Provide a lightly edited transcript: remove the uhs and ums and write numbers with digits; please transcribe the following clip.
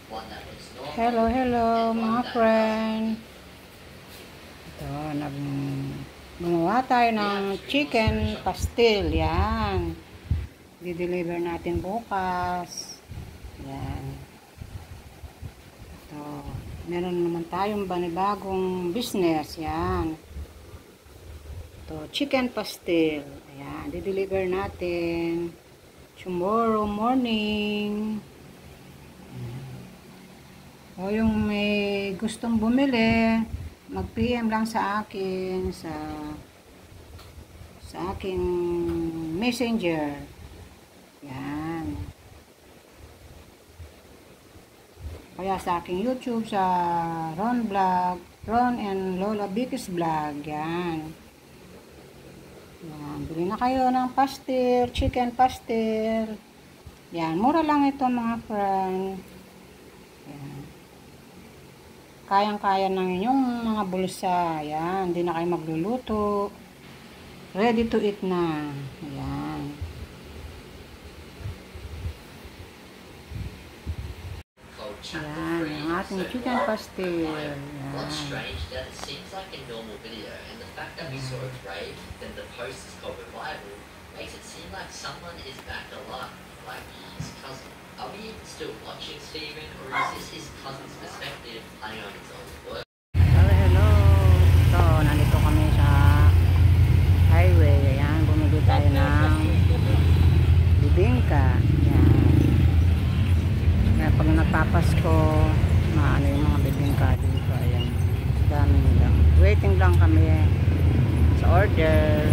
Hello, hello mga friend. Ito, gumawa tayo ng chicken pastil. Yan. Di-deliver natin bukas. Yan. Ito. Meron naman tayong banibagong business. Yan. Ito, chicken pastil. Ayan. Di-deliver natin tomorrow morning. O yung may gustong bumili, mag-PM lang sa akin sa aking messenger. Yan. Kaya sa aking YouTube sa Ron Vlog, Ron and Lola Vicky's Vlog. Yan. Yan. Bili na kayo ng pastil, chicken pastil. Yan. Mura lang ito mga friend. Yan. Kayang-kaya ng inyong mga bulsa. Ayan, hindi na kayo magluluto. Ready to eat na. Ayan. Ayan, ang ating chicken pastil. Ayan. What's strange that it seems like a normal video, and the fact that we saw it rave, then the post is called revival, makes it seem like someone is back alive, like his cousin. Are we still watching Steven, or is this his cousin's perspective playing on his own work? Hello. So, nandito kami sa highway. Ayan, bumili tayo ng bibingka. Ayan. Kaya pag nagpapasko, maano yung mga bibingka dito. Ayan. Dami lang. Waiting lang kami sa order.